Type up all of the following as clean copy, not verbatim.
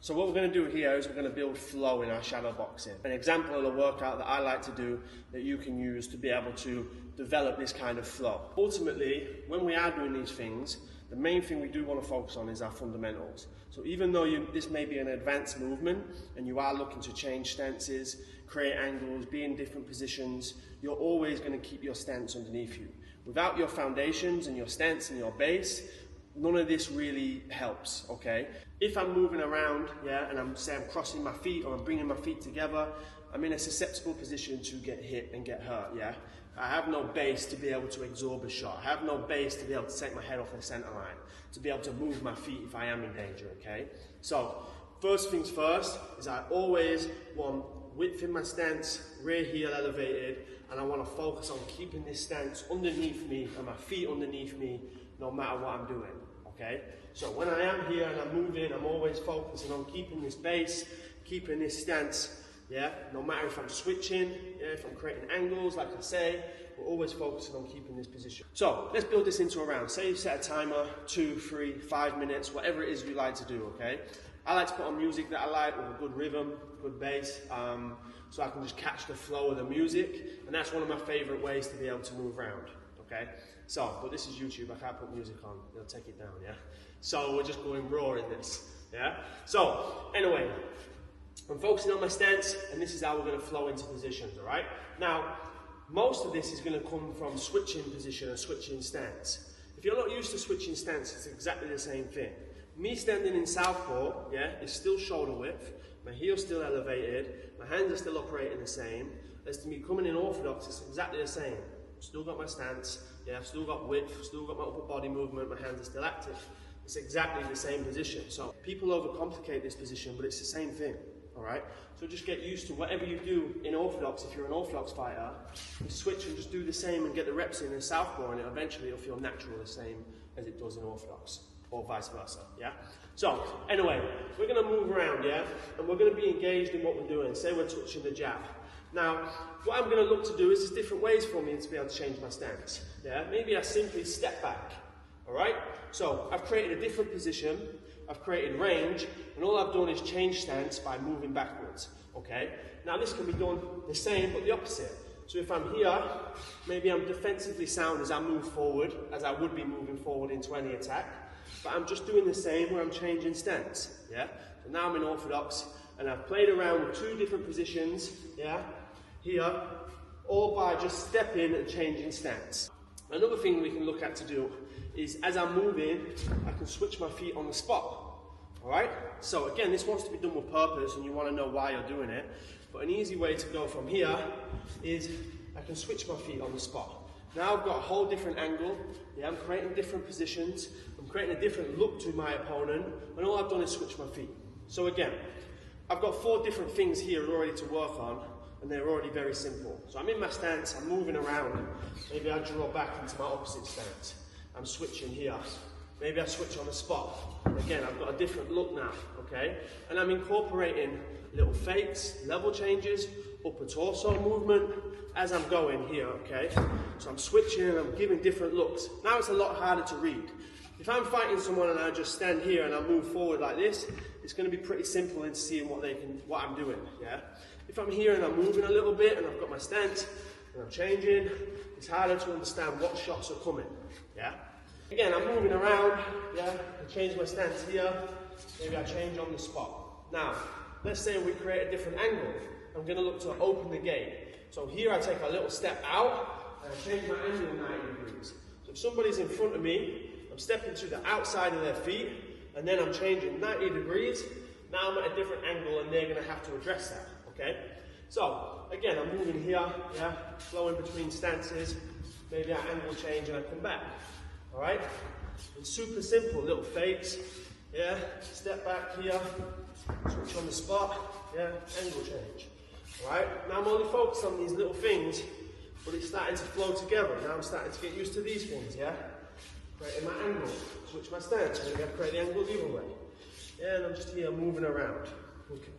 So what we're going to do here is we're going to build flow in our shadow boxing. An example of a workout that I like to do that you can use to be able to develop this kind of flow. Ultimately, when we are doing these things, the main thing we do want to focus on is our fundamentals. So even though this may be an advanced movement and you are looking to change stances, create angles, be in different positions, you're always going to keep your stance underneath you. Without your foundations and your stance and your base, none of this really helps, okay? If I'm moving around, and I'm crossing my feet or I'm bringing my feet together, I'm in a susceptible position to get hit and get hurt, I have no base to be able to absorb a shot. I have no base to be able to take my head off the center line, to be able to move my feet if I am in danger, okay? So, first things first is I always want width in my stance, rear heel elevated, and I want to focus on keeping this stance underneath me and my feet underneath me no matter what I'm doing, okay? So when I am here and I'm moving, I'm always focusing on keeping this base, keeping this stance, no matter if I'm switching, if I'm creating angles, like I say, we're always focusing on keeping this position. So let's build this into a round. Say you set a timer, 2, 3, 5 minutes, whatever it is you like to do, okay? I like to put on music that I like with a good rhythm, good bass, so I can just catch the flow of the music, and that's one of my favorite ways to be able to move around, okay? So, but this is YouTube, I can't put music on, they'll take it down, So we're just going raw in this, So, anyway, I'm focusing on my stance, and this is how we're going to flow into positions, alright? Now, most of this is going to come from switching position and switching stance. If you're not used to switching stance, it's exactly the same thing. Me standing in southpaw, is still shoulder width, my heel's still elevated, my hands are still operating the same. As to me coming in orthodox, it's exactly the same. Still got my stance, I've still got width, still got my upper body movement, my hands are still active. It's exactly the same position. So people overcomplicate this position, but it's the same thing, alright? So just get used to whatever you do in orthodox. If you're an orthodox fighter, you switch and just do the same and get the reps in southpaw, and eventually it'll feel natural the same as it does in orthodox, or vice versa, So, anyway, we're going to move around, and we're going to be engaged in what we're doing. Say we're touching the jab. Now, what I'm going to look to do is there's different ways for me to be able to change my stance, Maybe I simply step back, alright? So, I've created a different position, I've created range, and all I've done is change stance by moving backwards, okay? Now, this can be done the same, but the opposite. So if I'm here, maybe I'm defensively sound as I move forward, as I would be moving forward into any attack, but I'm just doing the same where I'm changing stance, So now I'm in orthodox, and I've played around with 2 different positions, here, all by just stepping and changing stance. Another thing we can look at to do is, as I'm moving, I can switch my feet on the spot, alright? So again, this wants to be done with purpose, and you want to know why you're doing it, but an easy way to go from here is I can switch my feet on the spot. Now I've got a whole different angle, I'm creating different positions, I'm creating a different look to my opponent, and all I've done is switch my feet. So again, I've got 4 different things here already to work on, and they're already very simple. So I'm in my stance, I'm moving around, maybe I draw back into my opposite stance. I'm switching here, maybe I switch on the spot. Again, I've got a different look now, okay? And I'm incorporating little fakes, level changes, upper torso movement as I'm going here, okay? So I'm switching and I'm giving different looks. Now it's a lot harder to read. If I'm fighting someone and I just stand here and I move forward like this, it's going to be pretty simple in seeing what I'm doing, If I'm here and I'm moving a little bit and I've got my stance and I'm changing, it's harder to understand what shots are coming, Again, I'm moving around, I change my stance here, maybe I change on the spot. Now, let's say we create a different angle. I'm going to look to open the gate. So here I take a little step out and I change my angle 90 degrees. So if somebody's in front of me, I'm stepping to the outside of their feet, and then I'm changing 90 degrees. Now I'm at a different angle and they're going to have to address that, okay? So, again, I'm moving here, flowing between stances. Maybe I angle change and I come back, alright? It's super simple, little fakes, step back here, switch on the spot, angle change, alright? Now I'm only focused on these little things, but it's starting to flow together. Now I'm starting to get used to these things, Creating my angle, switch my stance, maybe I create the angle the other way. And I'm just here moving around, okay.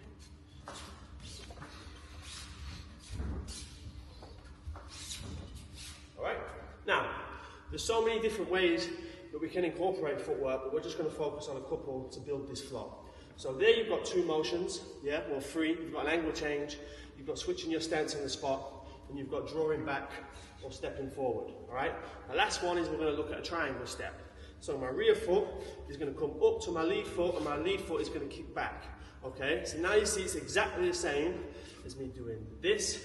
Alright, now, there's so many different ways that we can incorporate footwork, but we're just going to focus on a couple to build this flow. So there you've got two motions, yeah, well three. You've got an angle change, you've got switching your stance on the spot, and you've got drawing back or stepping forward, all right? The last one is we're going to look at a triangle step. So my rear foot is going to come up to my lead foot, and my lead foot is going to kick back, okay? So now you see it's exactly the same as me doing this,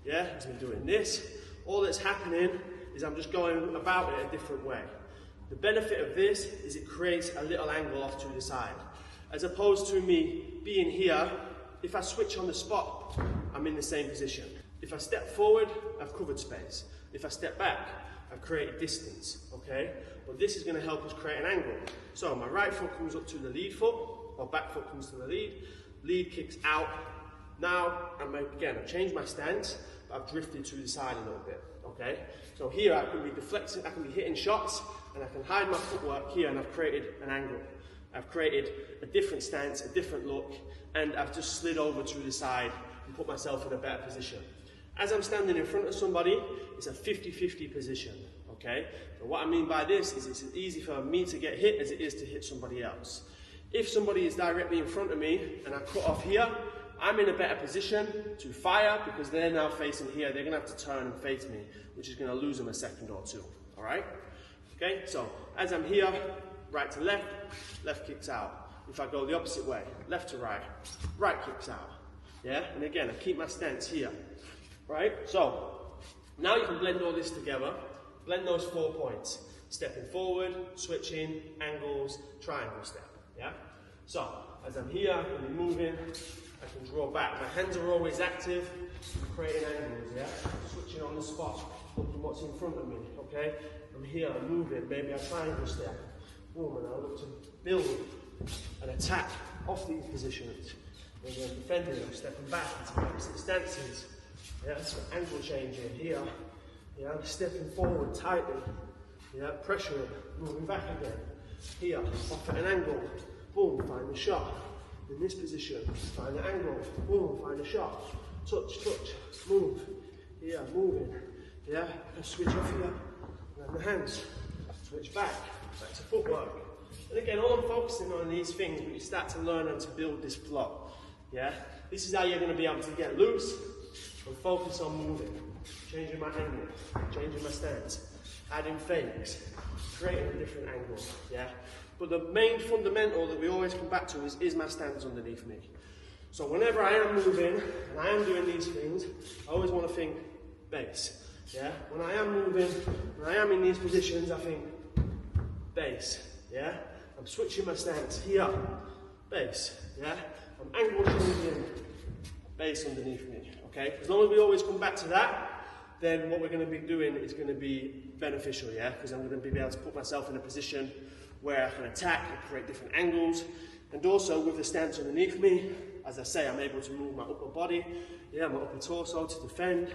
yeah, as me doing this. All that's happening is I'm just going about it a different way. The benefit of this is it creates a little angle off to the side. As opposed to me being here, if I switch on the spot, I'm in the same position. If I step forward, I've covered space. If I step back, I've created distance, okay? But this is going to help us create an angle. So my right foot comes up to the lead foot, or back foot comes to the lead kicks out. Now, I've changed my stance, but I've drifted to the side a little bit, okay? So here I can be deflecting, I can be hitting shots, and I can hide my footwork here, and I've created an angle. I've created a different stance, a different look, and I've just slid over to the side and put myself in a better position. As I'm standing in front of somebody, it's a 50-50 position, okay? So what I mean by this is it's as easy for me to get hit as it is to hit somebody else. If somebody is directly in front of me and I cut off here, I'm in a better position to fire because they're now facing here. They're gonna have to turn and face me, which is gonna lose them a second or two, all right? Okay, so as I'm here, right to left, left kicks out. If I go the opposite way, left to right, right kicks out. Yeah, and again, I keep my stance here, right? So, now you can blend all this together, blend those 4 points. Stepping forward, switching, angles, triangle step, yeah? So, as I'm here, I can be moving, I can draw back. My hands are always active, creating angles, yeah? Switching on the spot, looking what's in front of me, okay? I'm here, I'm moving, maybe I triangle step. Boom, and I look to build an attack off these positions. Maybe I'm defending, I'm stepping back into opposite stances. Yeah, so angle changing here. Yeah, I'm stepping forward tightly. Yeah, pressuring, moving back again. Here, off at an angle. Boom, find the shot. In this position, find the angle. Boom, find the shot. Touch, touch, move. Here, moving. Yeah, I switch off here. And the hands. Switch back to footwork. And again, all I'm focusing on these things, but you start to learn and to build this flow. Yeah? This is how you're going to be able to get loose and focus on moving. Changing my angle, changing my stance, adding fakes, creating a different angle. Yeah? But the main fundamental that we always come back to is my stance underneath me. So whenever I am moving and I am doing these things, I always want to think base. Yeah? When I am moving, when I am in these positions, I think base. Yeah? I'm switching my stance here, base. Yeah? I'm angle changing, base underneath me. Okay? As long as we always come back to that, then what we're going to be doing is going to be beneficial. Yeah? Because I'm going to be able to put myself in a position where I can attack and create different angles. And also with the stance underneath me, as I say, I'm able to move my upper body, yeah, my upper torso to defend.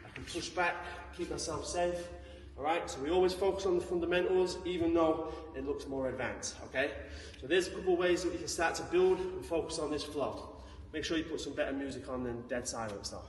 I can push back, keep myself safe. Alright, so we always focus on the fundamentals, even though it looks more advanced, okay? So there's a couple of ways that you can start to build and focus on this flow. Make sure you put some better music on than dead silence though.